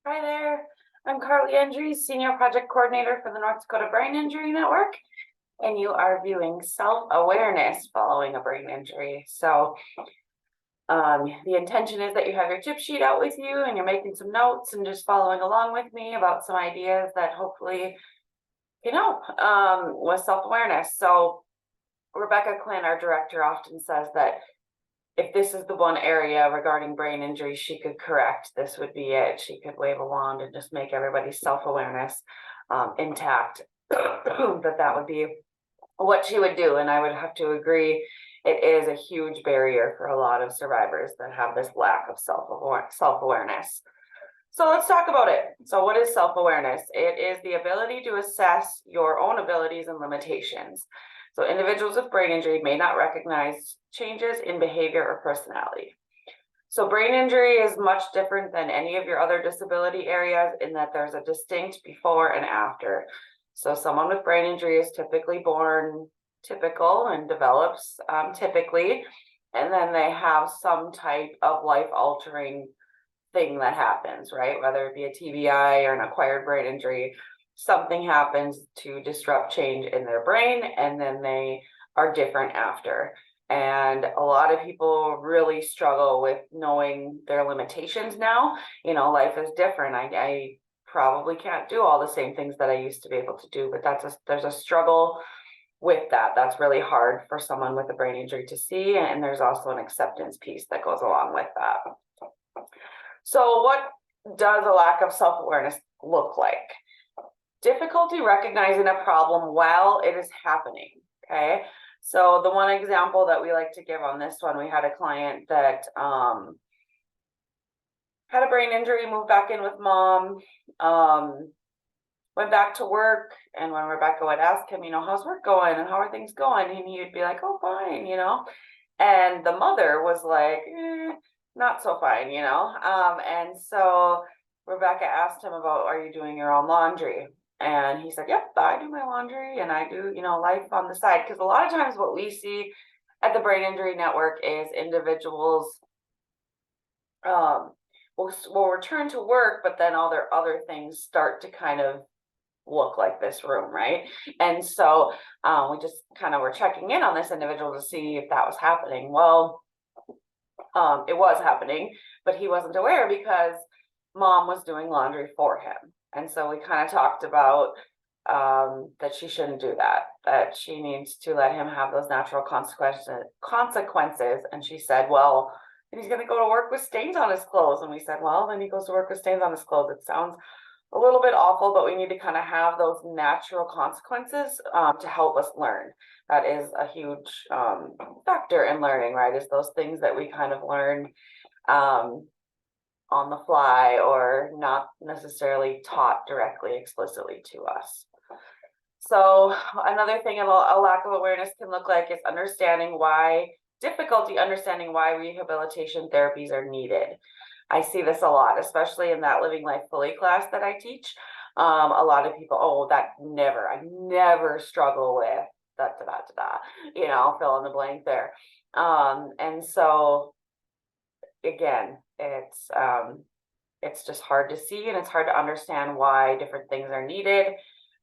Hi there, I'm Carly Andrews, Senior Project Coordinator for the North Dakota Brain Injury Network, and you are viewing self-awareness following a brain injury. The intention is that you have your tip sheet out with you and you're making some notes and just following along with me about some ideas that hopefully can help with self-awareness. So Rebecca Quinn, our director, often says that if this is the one area regarding brain injury she could correct, this would be it. She could wave a wand and just make everybody's self-awareness intact. that would be what she would do. And I would have to agree, it is a huge barrier for a lot of survivors that have this lack of self-awareness. So let's talk about it. So what is self-awareness? It is the ability to assess your own abilities and limitations. So individuals with brain injury may not recognize changes in behavior or personality. So brain injury is much different than any of your other disability areas in that there's a distinct before and after. So someone with brain injury is typically born typical and develops typically, and then they have some type of life-altering thing that happens, right? Whether it be a TBI or an acquired brain injury, something happens to disrupt change in their brain, and then they are different after. And a lot of people really struggle with knowing their limitations now. Life is different. I probably can't do all the same things that I used to be able to do, but there's a struggle with that. That's really hard for someone with a brain injury to see. And there's also an acceptance piece that goes along with that. So what does a lack of self-awareness look like? Difficulty recognizing a problem while it is happening, okay? So the one example that we like to give on this one, we had a client that had a brain injury, moved back in with mom, went back to work, and when Rebecca would ask him, how's work going and how are things going? And he would be like, oh, fine, and the mother was like, not so fine, and so Rebecca asked him about, are you doing your own laundry? And he said, yep, I do my laundry and I do, life on the side. Because a lot of times what we see at the Brain Injury Network is individuals will return to work, but then all their other things start to kind of look like this room, right? And so we just kind of were checking in on this individual to see if that was happening. Well, it was happening, but he wasn't aware because mom was doing laundry for him. And so we kind of talked about that she shouldn't do that she needs to let him have those natural consequences. And she said, well, he's going to go to work with stains on his clothes. And we said, well, then he goes to work with stains on his clothes. It sounds a little bit awful, but we need to kind of have those natural consequences to help us learn. That is a huge factor in learning, right? Is those things that we kind of learn on the fly or not necessarily taught directly explicitly to us. So another thing a lack of awareness can look like is difficulty understanding why rehabilitation therapies are needed. I see this a lot, especially in that Living Life Fully class that I teach. A lot of people, I never struggle with fill in the blank there. And so again, it's just hard to see and it's hard to understand why different things are needed.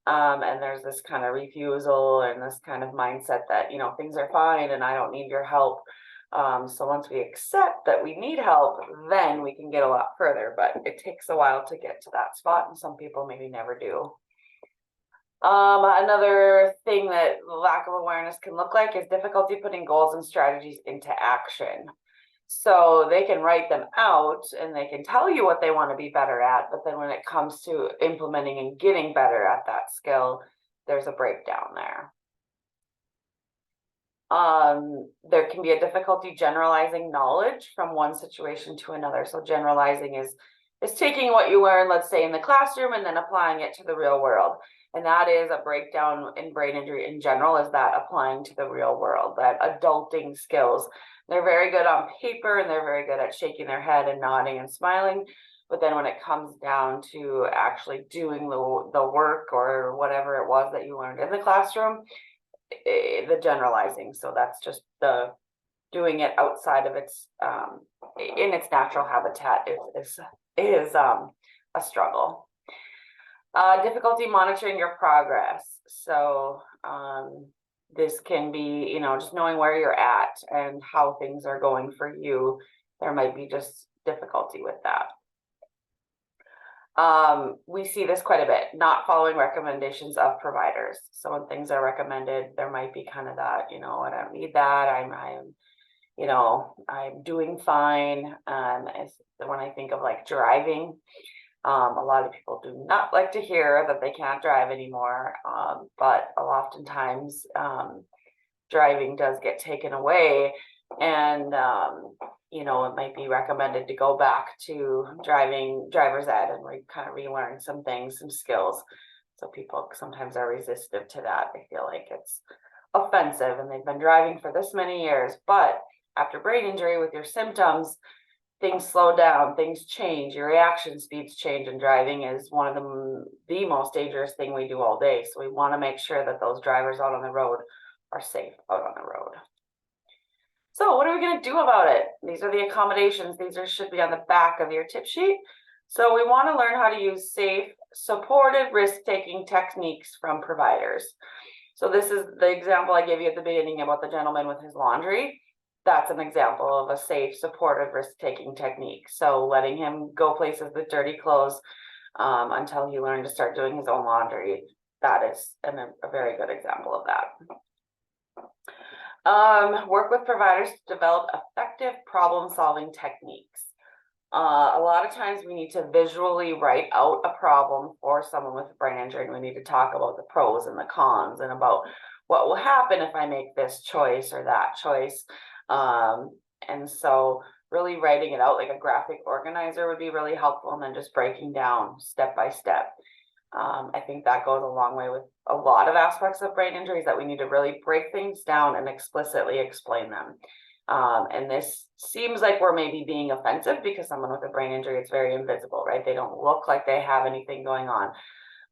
And there's this kind of refusal and this kind of mindset that, things are fine and I don't need your help. So once we accept that we need help, then we can get a lot further, but it takes a while to get to that spot and some people maybe never do. Another thing that lack of awareness can look like is difficulty putting goals and strategies into action. So they can write them out and they can tell you what they want to be better at, but then when it comes to implementing and getting better at that skill, there's a breakdown there. There can be a difficulty generalizing knowledge from one situation to another. So generalizing is taking what you learn, let's say in the classroom, and then applying it to the real world. And that is a breakdown in brain injury in general, is that applying to the real world, that adulting skills. They're very good on paper and they're very good at shaking their head and nodding and smiling. But then when it comes down to actually doing the work or whatever it was that you learned in the classroom, the generalizing. So that's just the doing it outside of its in its natural habitat is a a struggle. Difficulty monitoring your progress. So this can be, you know, just knowing where you're at and how things are going for you. There might be just difficulty with that. We see this quite a bit, not following recommendations of providers. So when things are recommended, there might be kind of that, you know, I don't need that. I'm, you know, I'm doing fine. When I think of like driving, a lot of people do not like to hear that they can't drive anymore. But oftentimes, driving does get taken away, and you know, it might be recommended to go back to driver's ed and kind of relearn some things, some skills. So people sometimes are resistant to that. They feel like it's offensive and they've been driving for this many years, but after brain injury with your symptoms, things slow down, things change, your reaction speeds change, and driving is one of the most dangerous thing we do all day. So we want to make sure that those drivers out on the road are safe out on the road. So what are we going to do about it? These are the accommodations. These should be on the back of your tip sheet. So we want to learn how to use safe, supported risk-taking techniques from providers. So this is the example I gave you at the beginning about the gentleman with his laundry. That's an example of a safe, supportive risk-taking technique. So letting him go places with dirty clothes until he learned to start doing his own laundry. That is a very good example of that. Work with providers to develop effective problem-solving techniques. A lot of times we need to visually write out a problem for someone with a brain injury, and we need to talk about the pros and the cons and about what will happen if I make this choice or that choice. And so really writing it out like a graphic organizer would be really helpful, and then just breaking down step by step. I think that goes a long way with a lot of aspects of brain injuries, that we need to really break things down and explicitly explain them. And this seems like we're maybe being offensive because someone with a brain injury, it's very invisible, right? They don't look like they have anything going on.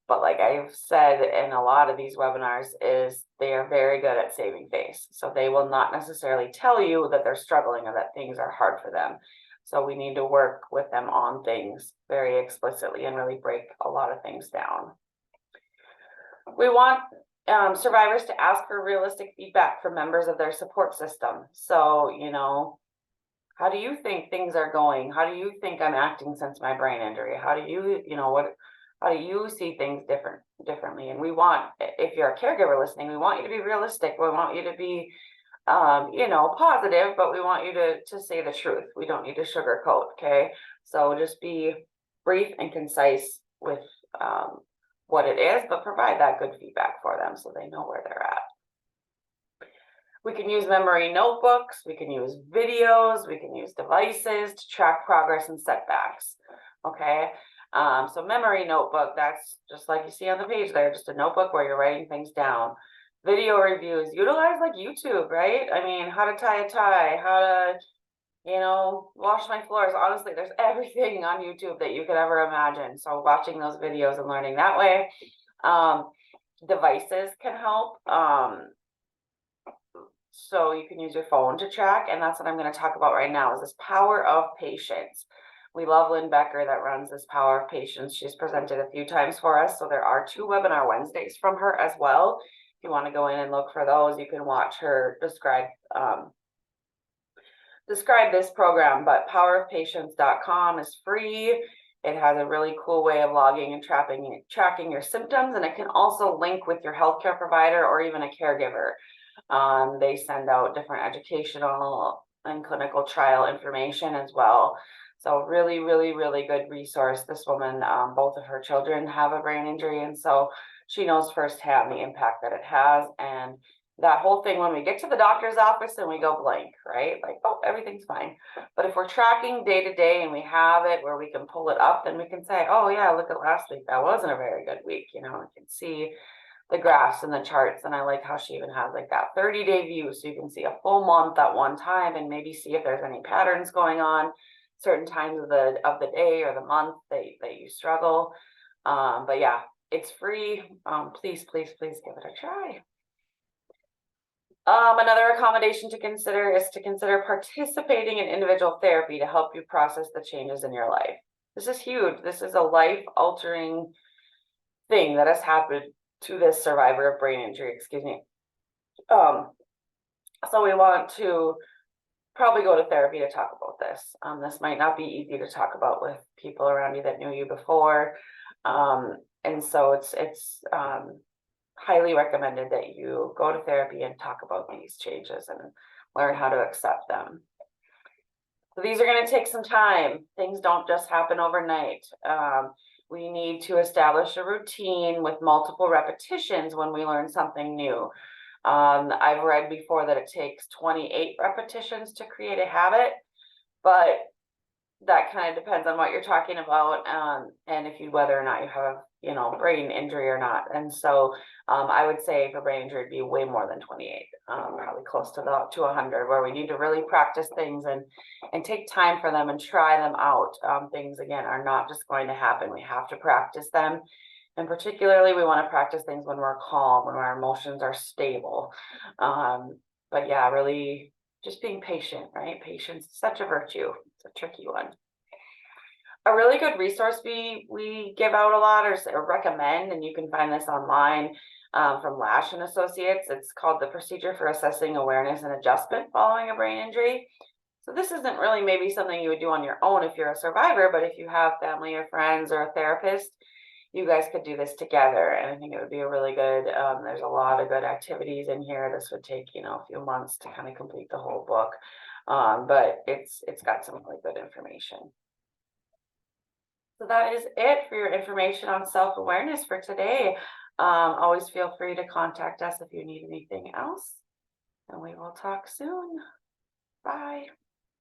But like I've said in a lot of these webinars, is they are very good at saving face. So they will not necessarily tell you that they're struggling or that things are hard for them. So we need to work with them on things very explicitly and really break a lot of things down. We want survivors to ask for realistic feedback from members of their support system. So, you know, how do you think things are going? How do you think I'm acting since my brain injury? How do you, you know, how do you see things differently? And we want, if you're a caregiver listening, we want you to be realistic. We want you to be you know, positive, but we want you to say the truth. We don't need to sugarcoat, okay? So just be brief and concise with what it is, but provide that good feedback for them so they know where they're at. We can use memory notebooks, we can use videos, we can use devices to track progress and setbacks, okay? So memory notebook, that's just like you see on the page there, just a notebook where you're writing things down. Video reviews, utilize like YouTube, right? I mean, how to tie a tie, how to, you know, wash my floors. Honestly, there's everything on YouTube that you could ever imagine. So watching those videos and learning that way. Devices can help. So you can use your phone to track, and that's what I'm going to talk about right now, is this power of patience. We love Lynn Becker that runs this Power of Patience. She's presented a few times for us. So there are 2 webinar Wednesdays from her as well. If you want to go in and look for those, you can watch her describe this program. But powerofpatience.com is free. It has a really cool way of logging and tracking your symptoms, and it can also link with your healthcare provider or even a caregiver. They send out different educational and clinical trial information as well. So really, really, really good resource. This woman, both of her children have a brain injury, and so she knows firsthand the impact that it has. And that whole thing, when we get to the doctor's office and we go blank, right? Like, oh, everything's fine. But if we're tracking day to day and we have it where we can pull it up, then we can say, oh yeah, look at last week. That wasn't a very good week. You know, we can see the graphs and the charts. And I like how she even has like that 30-day view. So you can see a full month at one time and maybe see if there's any patterns going on certain times of the day or the month that you struggle. But yeah, it's free. Please give it a try. Another accommodation to consider is to consider participating in individual therapy to help you process the changes in your life. This is huge. This is a life altering thing that has happened to this survivor of brain injury, excuse me. Um, so we want to probably go to therapy to talk about this. This might not be easy to talk about with people around you that knew you before. And so it's highly recommended that you go to therapy and talk about these changes and learn how to accept them. So these are going to take some time. Things don't just happen overnight. We need to establish a routine with multiple repetitions when we learn something new. I've read before that it takes 28 repetitions to create a habit, but that kind of depends on what you're talking about, and if you, whether or not you have, brain injury or not. And so, I would say for brain injury, it'd be way more than 28, probably close to 100, where we need to really practice things and take time for them and try them out. Things, again, are not just going to happen. We have to practice them. And particularly, we want to practice things when we're calm, when our emotions are stable. But yeah, really just being patient, right? Patience is such a virtue. It's a tricky one. A really good resource we give out a lot or recommend, and you can find this online, from Lash and Associates. It's called the Procedure for Assessing Awareness and Adjustment Following a Brain Injury. So this isn't really maybe something you would do on your own if you're a survivor, but if you have family or friends or a therapist, you guys could do this together. And I think it would be a really good, there's a lot of good activities in here. This would take, a few months to kind of complete the whole book. But it's got some really good information. So that is it for your information on self-awareness for today. Always feel free to contact us if you need anything else, and we will talk soon. Bye.